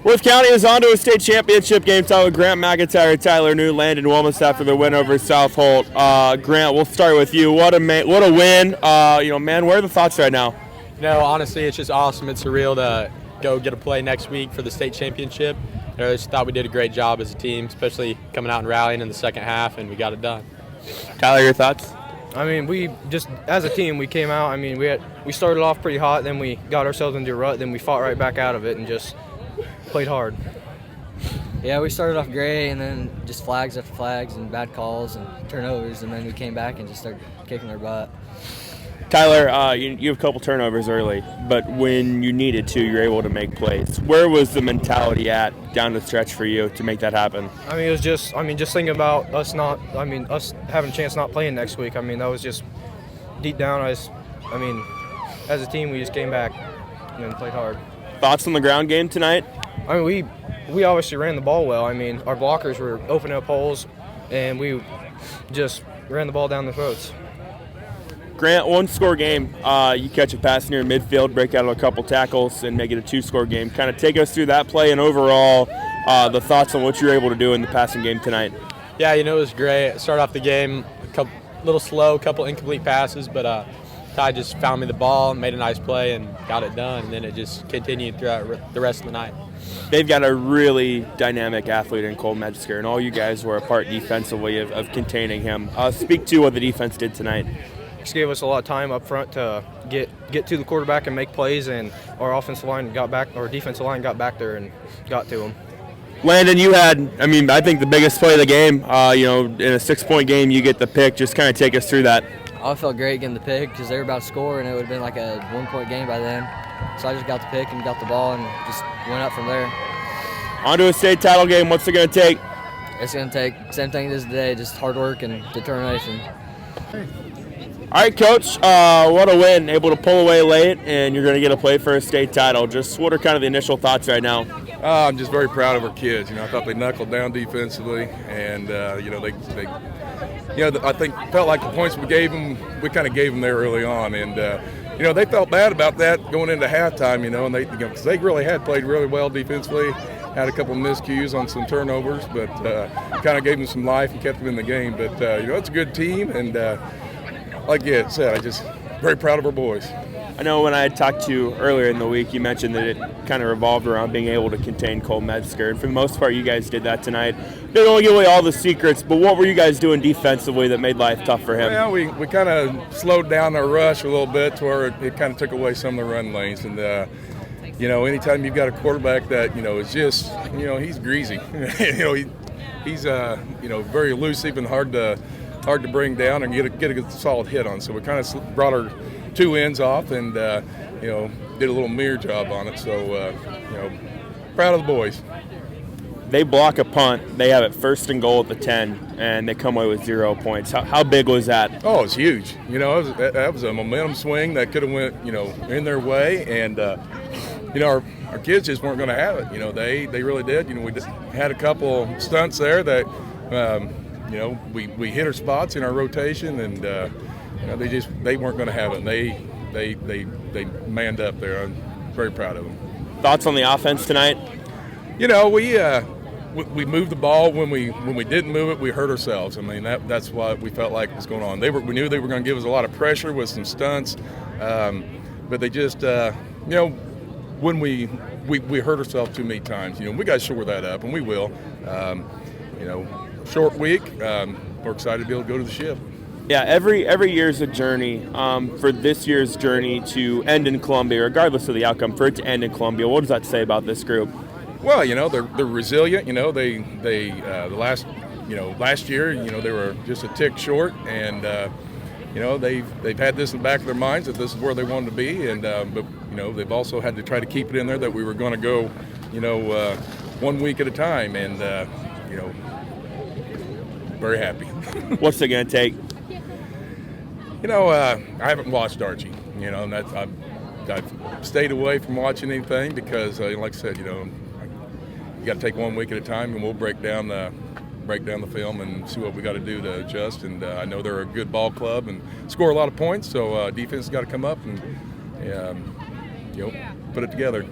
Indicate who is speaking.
Speaker 1: Worth County is on to a state championship game. Tyler Grant McIntyre, Tyler New, Landon Wilmus after the win over South Holt. Grant, we'll start with you. What a win! Man, where are the thoughts right now?
Speaker 2: Honestly, it's just awesome. It's surreal to go get a play next week for the state championship. I just thought we did a great job as a team, especially coming out and rallying in the second half, and we got it done.
Speaker 1: Tyler, your thoughts?
Speaker 3: We just, as a team, we came out. We started off pretty hot, then we got ourselves into a rut, then we fought right back out of it and just played hard.
Speaker 4: Yeah, we started off great, and then just flags after flags and bad calls and turnovers, and then we came back and just started kicking their butt.
Speaker 1: Tyler, you have a couple turnovers early, but when you needed to, you were able to make plays. Where was the mentality at down the stretch for you to make that happen?
Speaker 3: It was just thinking about us having a chance not playing next week. That was just deep down. As a team, we just came back and played hard.
Speaker 1: Thoughts on the ground game tonight?
Speaker 3: We obviously ran the ball well. Our blockers were opening up holes, and we just ran the ball down the throats.
Speaker 1: Grant, one-score game. You catch a pass near midfield, break out of a couple tackles, and make it a two-score game. Kind of take us through that play and overall the thoughts on what you were able to do in the passing game tonight.
Speaker 2: Yeah, it was great. Started off the game a little slow, couple incomplete passes, but Ty just found me the ball, made a nice play, and got it done. And then it just continued throughout the rest of the night.
Speaker 1: They've got a really dynamic athlete in Cole Metzger, and all you guys were a part defensively of containing him. Speak to what the defense did tonight.
Speaker 3: Just gave us a lot of time up front to get to the quarterback and make plays, and our defensive line got back there and got to him.
Speaker 1: Landon, you had, I think the biggest play of the game. In a 6-point game, you get the pick. Just kind of take us through that.
Speaker 4: I felt great getting the pick because they were about to score, and it would have been like a 1-point game by then. So I just got the pick and got the ball and just went up from there.
Speaker 1: On to a state title game. What's it going to take?
Speaker 4: It's going to take same thing as today, just hard work and determination.
Speaker 1: All right, Coach, what a win. Able to pull away late, and you're going to get a play for a state title. Just what are kind of the initial thoughts right now?
Speaker 5: I'm just very proud of our kids. I thought they knuckled down defensively, and I think felt like the points we gave them, we kind of gave them there early on, and they felt bad about that going into halftime. And because they really had played really well defensively, had a couple miscues on some turnovers, but kind of gave them some life and kept them in the game. But it's a good team, and like you said, I'm just very proud of our boys.
Speaker 1: I know when I had talked to you earlier in the week, you mentioned that it kind of revolved around being able to contain Cole Metzger. And for the most part, you guys did that tonight. Didn't want to give away all the secrets, but what were you guys doing defensively that made life tough for him?
Speaker 5: Well, we kind of slowed down our rush a little bit to where it kind of took away some of the run lanes. And, anytime you've got a quarterback that, is just, he's greasy. He's very elusive and hard to bring down and get a solid hit on. So we kind of brought our two ends off and, did a little mirror job on it. So, proud of the boys.
Speaker 1: They block a punt. They have it 1st and goal at the 10, and they come away with 0 points. How big was that?
Speaker 5: Oh, it's huge. That was a momentum swing that could have went, in their way. And, our kids just weren't going to have it. They really did. We just had a couple stunts there that, we hit our spots in our rotation, and they weren't going to have it. And they manned up there. I'm very proud of them.
Speaker 1: Thoughts on the offense tonight?
Speaker 5: We moved the ball. When we didn't move it, we hurt ourselves. That's what we felt like was going on. We knew they were going to give us a lot of pressure with some stunts, but they just when we hurt ourselves too many times. We got to shore that up, and we will. Short week. We're excited to be able to go to the ship.
Speaker 1: Yeah, every year's a journey. For this year's journey to end in Columbia, regardless of the outcome, for it to end in Columbia, what does that say about this group?
Speaker 5: Well, they're resilient. They last year, they were just a tick short, and they've had this in the back of their minds that this is where they wanted to be, and but they've also had to try to keep it in there that we were going to go, 1 week at a time, and very happy.
Speaker 1: What's it going to take?
Speaker 5: I haven't watched Archie, and that's I've stayed away from watching anything because, like I said, you got to take 1 week at a time, and we'll break down the film and see what we got to do to adjust. And I know they're a good ball club and score a lot of points, so defense has got to come up and put it together.